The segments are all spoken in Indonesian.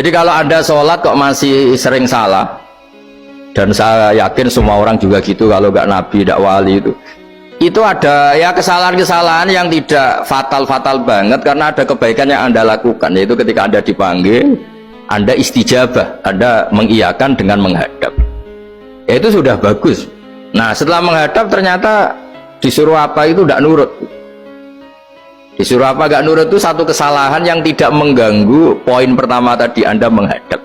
Jadi kalau Anda sholat kok masih sering salah, dan saya yakin semua orang juga gitu, kalau nggak nabi, nggak wali itu ada ya kesalahan-kesalahan yang tidak fatal-fatal banget, karena ada kebaikan yang Anda lakukan, yaitu ketika Anda dipanggil, Anda istijabah, Anda mengiyakan dengan menghadap, ya itu sudah bagus. Nah setelah menghadap ternyata disuruh apa itu tidak nurut. Disuruh apa gak nurut itu satu kesalahan yang tidak mengganggu poin pertama tadi, Anda menghadap.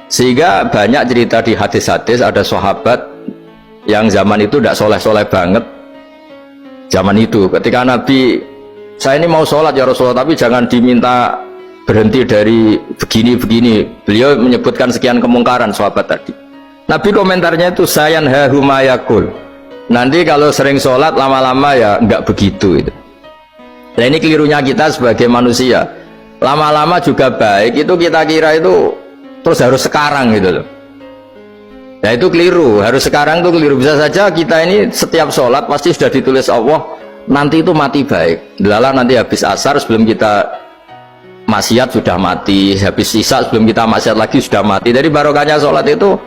Sehingga banyak cerita di hadis-hadis, ada sahabat yang zaman itu tidak soleh-soleh banget. Zaman itu ketika Nabi, saya ini mau sholat ya Rasulullah, tapi jangan diminta berhenti dari begini-begini. Beliau menyebutkan sekian kemungkaran sahabat tadi. Nabi komentarnya itu sayan hahumayakul. Nanti kalau sering sholat lama-lama ya enggak begitu itu. Nah ini kelirunya kita sebagai manusia, lama-lama juga baik itu kita kira itu terus harus sekarang gitu loh. Nah itu keliru, harus sekarang itu keliru. Bisa saja kita ini setiap sholat pasti sudah ditulis Allah nanti itu mati baik. Lala nanti habis asar sebelum kita maksiat sudah mati, habis isya sebelum kita maksiat lagi sudah mati. Jadi barokahnya sholat itu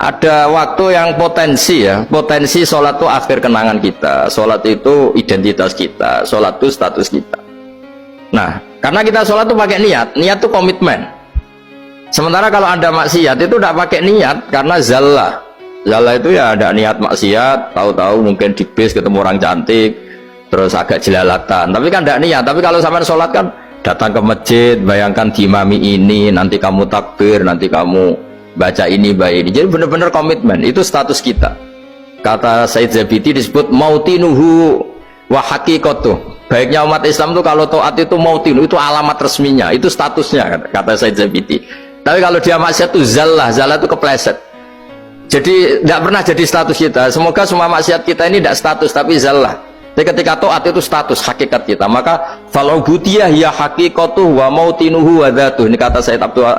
ada waktu yang potensi ya, potensi sholat itu akhir kenangan kita, sholat itu identitas kita, sholat itu status kita. Nah karena kita sholat itu pakai niat, niat itu komitmen. Sementara kalau Anda maksiat itu tidak pakai niat, karena zallah itu ya ada niat maksiat, tahu-tahu mungkin di bis ketemu orang cantik terus agak jelalatan, tapi kan tidak niat. Tapi kalau sampai sholat kan datang ke masjid, bayangkan diimami ini, nanti kamu takbir, nanti kamu baca ini, baca ini. Jadi benar-benar komitmen, itu status kita. Kata Said Zabidi disebut mautinuhu wa haqiqatuh. Baiknya umat Islam itu kalau taat itu mautinu, itu alamat resminya, itu statusnya, kata Said Zabidi. Tapi kalau dia maksiat itu zallah itu kepleset. Jadi tidak pernah jadi status kita. Semoga semua maksiat kita ini tidak status tapi zallah. Jadi ketika taat itu status hakikat kita. Maka falau butiyah ya haqiqatuh wa mautinuhu wa dzatuh. Ini kata Said Abdul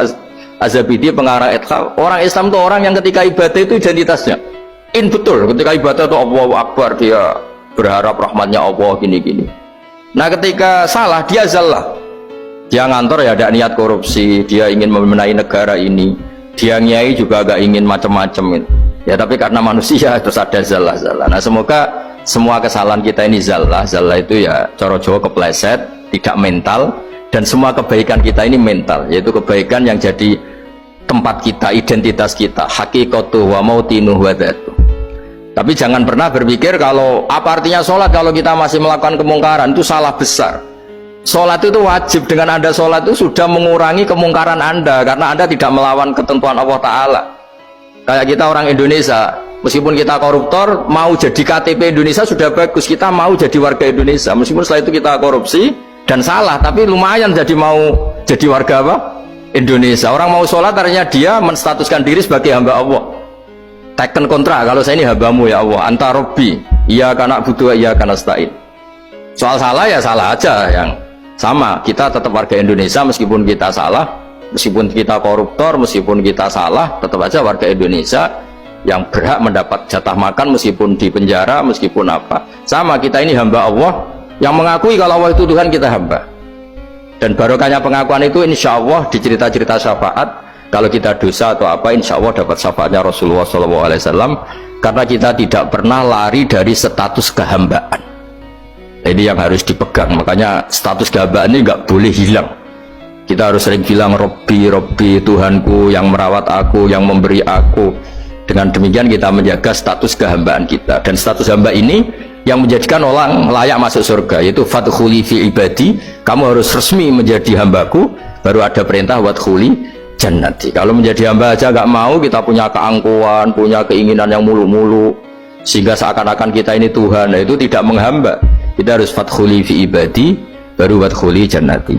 Az-Zabidi pengarang Ithaf. Orang Islam itu orang yang ketika ibadah itu identitasnya betul, ketika ibadah itu Allahu Akbar, dia berharap rahmatnya Allah gini-gini. Nah ketika salah dia zallah, dia ngantor ya ada niat korupsi, dia ingin memenai negara ini, dia nyai juga agak ingin macam-macam ya, tapi karena manusia terus ada zallah. Nah semoga semua kesalahan kita ini zallah itu ya cara Jawa kepleset, tidak mental, dan semua kebaikan kita ini mental, yaitu kebaikan yang jadi tempat kita, identitas kita, haqiqatuh wa mautinuh wa dzatuh. Tapi jangan pernah berpikir kalau apa artinya sholat kalau kita masih melakukan kemungkaran, itu salah besar. Sholat itu wajib, dengan Anda sholat itu sudah mengurangi kemungkaran Anda, karena Anda tidak melawan ketentuan Allah Ta'ala. Kayak kita orang Indonesia, meskipun kita koruptor, mau jadi KTP Indonesia sudah bagus, kita mau jadi warga Indonesia, meskipun setelah itu kita korupsi dan salah, tapi lumayan jadi mau jadi warga apa? Indonesia. Orang mau sholat artinya dia menstatuskan diri sebagai hamba Allah, teken kontrak, kalau saya ini hambamu ya Allah, anta robbi, iya karena butuh, iya karena stain. Soal salah ya salah aja, yang sama, kita tetap warga Indonesia meskipun kita salah, meskipun kita koruptor, meskipun kita salah, tetap aja warga Indonesia yang berhak mendapat jatah makan meskipun di penjara, meskipun apa. Sama, kita ini hamba Allah yang mengakui kalau Allah itu Tuhan, kita hamba. Dan barokahnya pengakuan itu insya Allah di cerita-cerita syafaat, kalau kita dosa atau apa insya Allah dapat syafaatnya Rasulullah SAW, karena kita tidak pernah lari dari status kehambaan. Ini yang harus dipegang, makanya status kehambaan ini nggak boleh hilang. Kita harus sering bilang Robbi, Robbi, Tuhanku yang merawat aku, yang memberi aku. Dengan demikian kita menjaga status kehambaan kita, dan status hamba ini yang menjadikan orang layak masuk surga, yaitu fadkhuli fi ibadi, kamu harus resmi menjadi hambaku, baru ada perintah wadkhuli jannati. Kalau menjadi hamba aja nggak mau, kita punya keangkuhan, punya keinginan yang mulu-mulu, sehingga seakan-akan kita ini Tuhan, nah itu tidak menghamba. Kita harus fadkhuli fi ibadi, baru wadkhuli jannati.